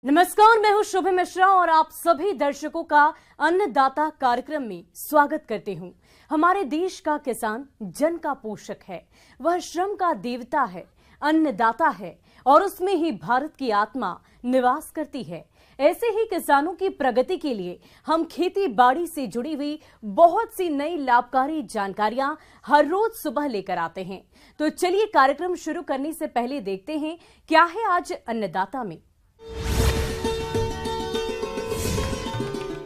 नमस्कार, मैं हूं शुभ मिश्रा और आप सभी दर्शकों का अन्नदाता कार्यक्रम में स्वागत करती हूं। हमारे देश का किसान जन का पोषक है, वह श्रम का देवता है, अन्नदाता है और उसमें ही भारत की आत्मा निवास करती है। ऐसे ही किसानों की प्रगति के लिए हम खेती बाड़ी से जुड़ी हुई बहुत सी नई लाभकारी जानकारियां हर रोज सुबह लेकर आते हैं। तो चलिए कार्यक्रम शुरू करने से पहले देखते हैं क्या है आज अन्नदाता में।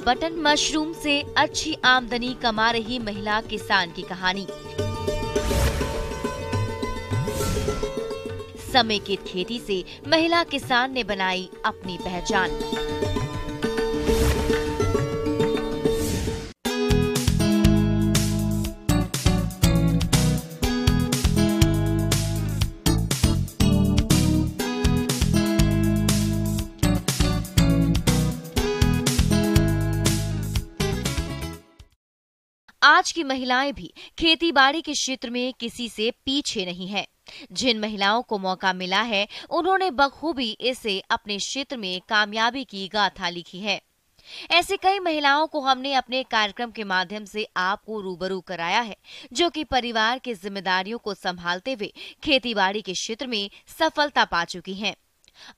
बटन मशरूम से अच्छी आमदनी कमा रही महिला किसान की कहानी। समेकित खेती से महिला किसान ने बनाई अपनी पहचान। आज की महिलाएं भी खेतीबाड़ी के क्षेत्र में किसी से पीछे नहीं हैं। जिन महिलाओं को मौका मिला है, उन्होंने बखूबी इसे अपने क्षेत्र में कामयाबी की गाथा लिखी है। ऐसे कई महिलाओं को हमने अपने कार्यक्रम के माध्यम से आपको रूबरू कराया है, जो कि परिवार की जिम्मेदारियों को संभालते हुए खेतीबाड़ी के क्षेत्र में सफलता पा चुकी हैं।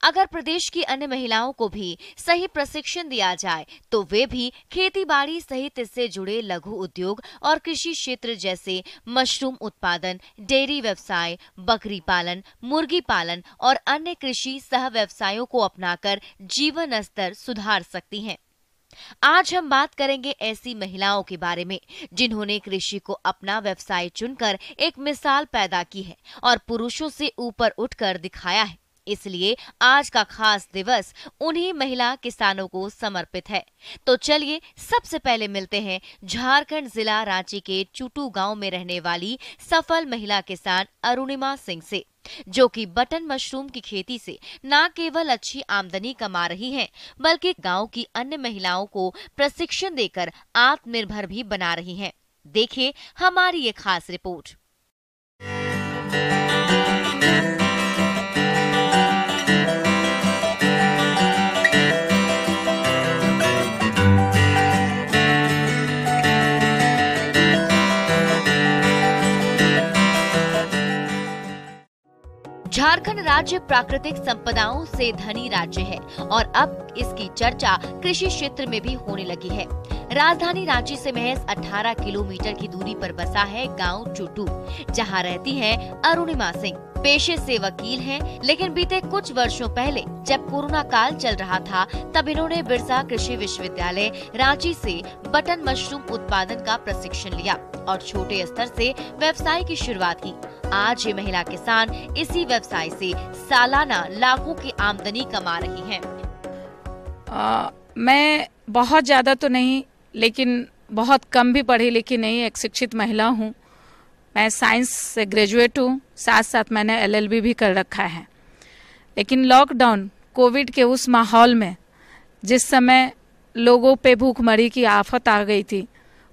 अगर प्रदेश की अन्य महिलाओं को भी सही प्रशिक्षण दिया जाए तो वे भी खेतीबाड़ी सहित इससे जुड़े लघु उद्योग और कृषि क्षेत्र जैसे मशरूम उत्पादन, डेयरी व्यवसाय, बकरी पालन, मुर्गी पालन और अन्य कृषि सह व्यवसायों को अपनाकर जीवन स्तर सुधार सकती हैं। आज हम बात करेंगे ऐसी महिलाओं के बारे में जिन्होंने कृषि को अपना व्यवसाय चुनकर एक मिसाल पैदा की है और पुरुषों से ऊपर उठकर दिखाया है। इसलिए आज का खास दिवस उन्हीं महिला किसानों को समर्पित है। तो चलिए सबसे पहले मिलते हैं झारखंड जिला रांची के चुटू गांव में रहने वाली सफल महिला किसान अरुणिमा सिंह से, जो कि बटन मशरूम की खेती से न केवल अच्छी आमदनी कमा रही हैं, बल्कि गांव की अन्य महिलाओं को प्रशिक्षण देकर आत्मनिर्भर भी बना रही हैं। देखिए हमारी ये खास रिपोर्ट। झारखंड राज्य प्राकृतिक संपदाओं से धनी राज्य है और अब इसकी चर्चा कृषि क्षेत्र में भी होने लगी है। राजधानी रांची से महज 18 किलोमीटर की दूरी पर बसा है गांव चुटू, जहां रहती हैं अरुणिमा सिंह। पेशे से वकील हैं, लेकिन बीते कुछ वर्षों पहले जब कोरोना काल चल रहा था, तब इन्होंने बिरसा कृषि विश्वविद्यालय रांची से बटन मशरूम उत्पादन का प्रशिक्षण लिया और छोटे स्तर से व्यवसाय की शुरुआत की। आज ये महिला किसान इसी व्यवसाय से सालाना लाखों की आमदनी कमा रही हैं। मैं बहुत ज्यादा तो नहीं, लेकिन बहुत कम भी पढ़ी लिखी नहीं, एक शिक्षित महिला हूँ। मैं साइंस से ग्रेजुएट हूँ, साथ साथ मैंने LLB भी कर रखा है। लेकिन लॉकडाउन कोविड के उस माहौल में, जिस समय लोगों पे भूखमरी की आफत आ गई थी,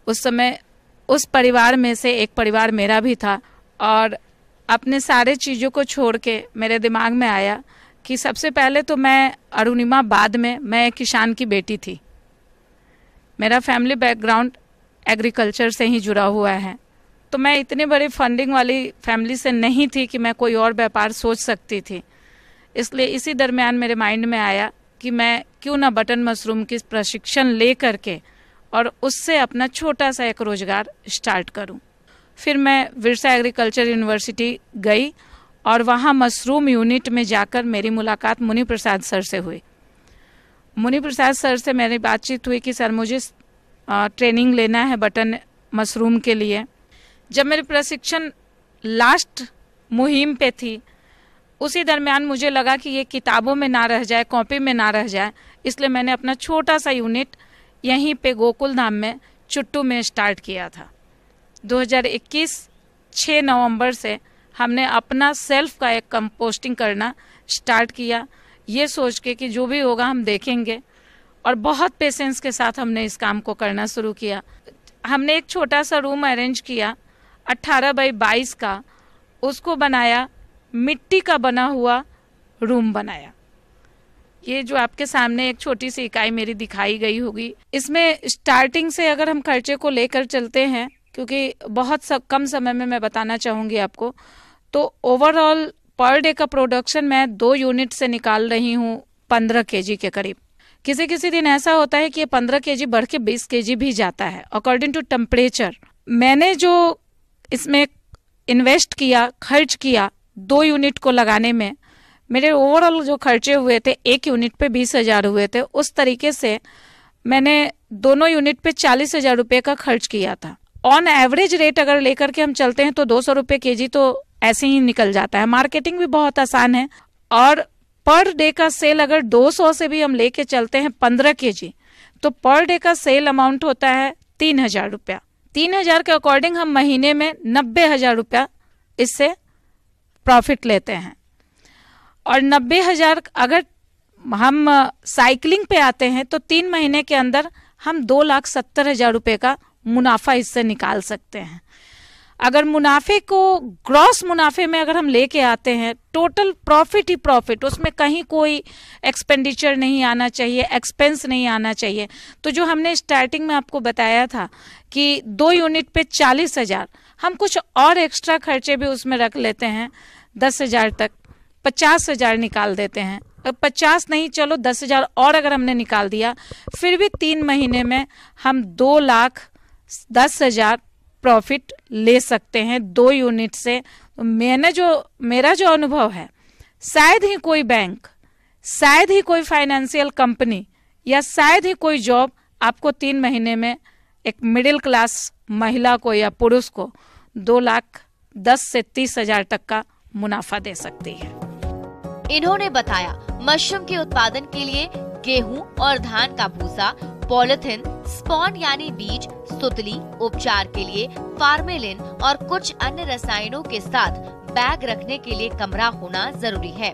उस समय उस परिवार में से एक परिवार मेरा भी था और अपने सारे चीज़ों को छोड़ के मेरे दिमाग में आया कि सबसे पहले तो मैं अरुणिमा, बाद में मैं एक किसान की बेटी थी। मेरा फैमिली बैकग्राउंड एग्रीकल्चर से ही जुड़ा हुआ है, तो मैं इतने बड़े फंडिंग वाली फैमिली से नहीं थी कि मैं कोई और व्यापार सोच सकती थी। इसलिए इसी दरमियान मेरे माइंड में आया कि मैं क्यों ना बटन मशरूम की प्रशिक्षण ले करके और उससे अपना छोटा सा एक रोजगार स्टार्ट करूं। फिर मैं बिरसा एग्रीकल्चर यूनिवर्सिटी गई और वहाँ मशरूम यूनिट में जाकर मेरी मुलाकात मुनि प्रसाद सर से हुई। मुनि प्रसाद सर से मेरी बातचीत हुई कि सर मुझे ट्रेनिंग लेना है बटन मशरूम के लिए। जब मेरी प्रशिक्षण लास्ट मुहिम पे थी, उसी दरमियान मुझे लगा कि ये किताबों में ना रह जाए, कॉपी में ना रह जाए, इसलिए मैंने अपना छोटा सा यूनिट यहीं पे गोकुल धाम में चुट्टू में स्टार्ट किया था। 2021 6 नवंबर से हमने अपना सेल्फ का एक कंपोस्टिंग करना स्टार्ट किया, ये सोच के कि जो भी होगा हम देखेंगे, और बहुत पेशेंस के साथ हमने इस काम को करना शुरू किया। हमने एक छोटा सा रूम अरेंज किया 18 बाई 22 का, उसको बनाया, मिट्टी का बना हुआ रूम बनाया। ये जो आपके सामने एक छोटी सी इकाई मेरी दिखाई गई होगी, इसमें स्टार्टिंग से अगर हम खर्चे को लेकर चलते हैं, क्योंकि बहुत कम समय में मैं बताना चाहूंगी आपको, तो ओवरऑल पर डे का प्रोडक्शन मैं 2 यूनिट से निकाल रही हूँ 15 केजी के करीब। किसी किसी दिन ऐसा होता है कि ये 15 केजी बढ़ के 20 केजी भी जाता है अकॉर्डिंग टू टेम्परेचर। मैंने जो इसमें इन्वेस्ट किया, खर्च किया 2 यूनिट को लगाने में, मेरे ओवरऑल जो खर्चे हुए थे 1 यूनिट पे 20,000 हुए थे। उस तरीके से मैंने दोनों यूनिट पे 40,000 रुपये का खर्च किया था। ऑन एवरेज रेट अगर लेकर के हम चलते हैं तो 200 रुपये केजी तो ऐसे ही निकल जाता है। मार्केटिंग भी बहुत आसान है, और पर डे का सेल अगर 200 से भी हम लेके चलते हैं 15 केजी, तो पर डे का सेल अमाउंट होता है 3,000 रुपया। 3,000 के अकॉर्डिंग हम महीने में 90,000 रुपया इससे प्रॉफिट लेते हैं। और 90,000 अगर हम साइकिलिंग पे आते हैं तो 3 महीने के अंदर हम 2,70,000 रुपये का मुनाफा इससे निकाल सकते हैं। अगर मुनाफे को ग्रॉस मुनाफे में अगर हम लेके आते हैं, टोटल प्रॉफिट ही प्रॉफिट, उसमें कहीं कोई एक्सपेंडिचर नहीं आना चाहिए, एक्सपेंस नहीं आना चाहिए। तो जो हमने स्टार्टिंग में आपको बताया था कि 2 यूनिट पे 40,000, हम कुछ और एक्स्ट्रा खर्चे भी उसमें रख लेते हैं, 10,000 तक 50,000 निकाल देते हैं। 50 नहीं, चलो 10,000 और अगर हमने निकाल दिया, फिर भी 3 महीने में हम 2,10,000 प्रॉफिट ले सकते हैं 2 यूनिट से। मेरा जो अनुभव है, शायद ही कोई बैंक, शायद ही कोई फाइनेंशियल कंपनी या शायद ही कोई जॉब आपको 3 महीने में एक मिडिल क्लास महिला को या पुरुष को 2,10,000 से 30,000 तक का मुनाफा दे सकती है। इन्होंने बताया मशरूम के उत्पादन के लिए गेहूं और धान का भूसा, पॉलिथीन, स्पॉन यानी बीज, सुतली, उपचार के लिए फार्मेलिन और कुछ अन्य रसायनों के साथ बैग रखने के लिए कमरा होना जरूरी है।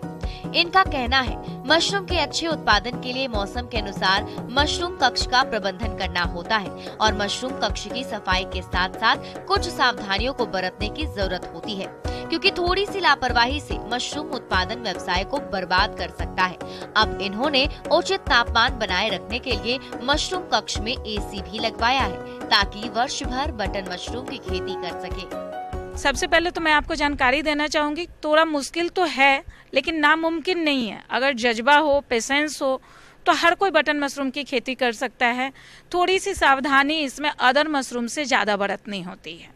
इनका कहना है मशरूम के अच्छे उत्पादन के लिए मौसम के अनुसार मशरूम कक्ष का प्रबंधन करना होता है और मशरूम कक्ष की सफाई के साथ साथ कुछ सावधानियों को बरतने की जरूरत होती है, क्योंकि थोड़ी सी लापरवाही से मशरूम उत्पादन व्यवसाय को बर्बाद कर सकता है। अब इन्होंने उचित तापमान बनाए रखने के लिए मशरूम कक्ष में AC भी लगवाया है, ताकि वर्ष भर बटन मशरूम की खेती कर सके। सबसे पहले तो मैं आपको जानकारी देना चाहूंगी, थोड़ा मुश्किल तो है लेकिन नामुमकिन नहीं है। अगर जज्बा हो, पेशेंस हो, तो हर कोई बटन मशरूम की खेती कर सकता है। थोड़ी सी सावधानी इसमें अदर मशरूम से ज्यादा बरतनी होती है।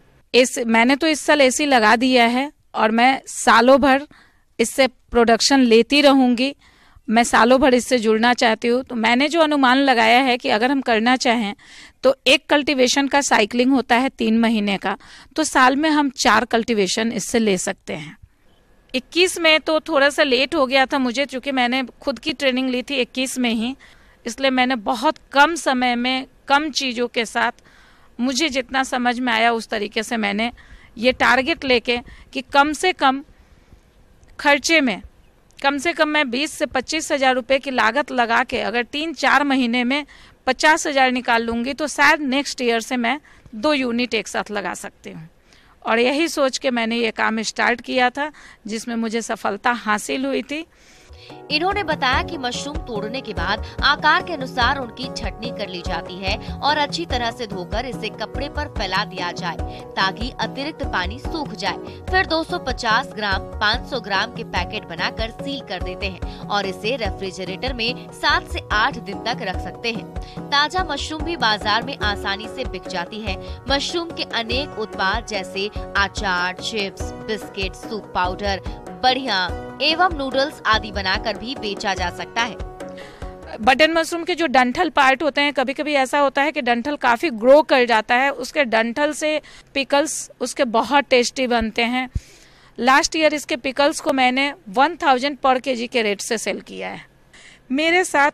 मैंने तो इस साल AC लगा दिया है और मैं सालों भर इससे प्रोडक्शन लेती रहूंगी। मैं सालों भर इससे जुड़ना चाहती हूँ। तो मैंने जो अनुमान लगाया है कि अगर हम करना चाहें तो एक कल्टीवेशन का साइकिलिंग होता है 3 महीने का, तो साल में हम 4 कल्टीवेशन इससे ले सकते हैं। 21 में तो थोड़ा सा लेट हो गया था मुझे, क्योंकि मैंने खुद की ट्रेनिंग ली थी 21 में ही, इसलिए मैंने बहुत कम समय में कम चीज़ों के साथ मुझे जितना समझ में आया उस तरीके से मैंने ये टारगेट लेके कि कम से कम खर्चे में कम से कम मैं 20 से 25,000 रुपये की लागत लगा के अगर 3-4 महीने में 50,000 निकाल लूँगी तो शायद नेक्स्ट ईयर से मैं 2 यूनिट एक साथ लगा सकती हूँ। और यही सोच के मैंने ये काम स्टार्ट किया था, जिसमें मुझे सफलता हासिल हुई थी। इन्होंने बताया कि मशरूम तोड़ने के बाद आकार के अनुसार उनकी छटनी कर ली जाती है और अच्छी तरह से धोकर इसे कपड़े पर फैला दिया जाए ताकि अतिरिक्त पानी सूख जाए। फिर 250 ग्राम 500 ग्राम के पैकेट बनाकर सील कर देते हैं और इसे रेफ्रिजरेटर में 7 से 8 दिन तक रख सकते हैं। ताजा मशरूम भी बाजार में आसानी से बिक जाती है। मशरूम के अनेक उत्पाद जैसे अचार, चिप्स, बिस्किट, सूप पाउडर, बढ़िया एवं नूडल्स आदि बनाकर भी बेचा जा सकता है। बटन मशरूम के जो डंठल पार्ट होते हैं, कभी कभी ऐसा होता है कि डंठल काफी ग्रो कर जाता है, उसके डंठल से पिकल्स उसके बहुत टेस्टी बनते हैं। लास्ट ईयर इसके पिकल्स को मैंने 1000 पर केजी के रेट से सेल किया है। मेरे साथ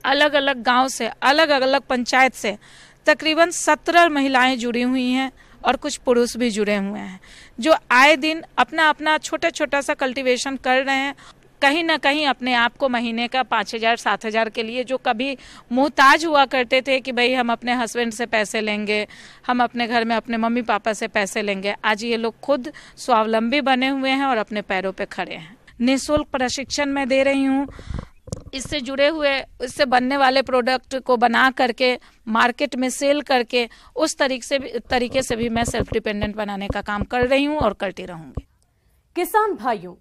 अलग अलग गांव से, अलग अलग पंचायत से तकरीबन 17 महिलाएं जुड़ी हुई हैं और कुछ पुरुष भी जुड़े हुए हैं, जो आए दिन अपना अपना छोटा छोटा सा कल्टीवेशन कर रहे हैं। कहीं ना कहीं अपने आप को महीने का 5,000-7,000 के लिए, जो कभी मुहताज हुआ करते थे कि भाई हम अपने हस्बैंड से पैसे लेंगे, हम अपने घर में अपने मम्मी पापा से पैसे लेंगे, आज ये लोग खुद स्वावलंबी बने हुए हैं और अपने पैरों पे खड़े हैं। निःशुल्क प्रशिक्षण मैं दे रही हूँ इससे जुड़े हुए, इससे बनने वाले प्रोडक्ट को बना करके मार्केट में सेल करके उस तरीके से भी मैं सेल्फ डिपेंडेंट बनाने का काम कर रही हूँ और करती रहूंगी। किसान भाइयों,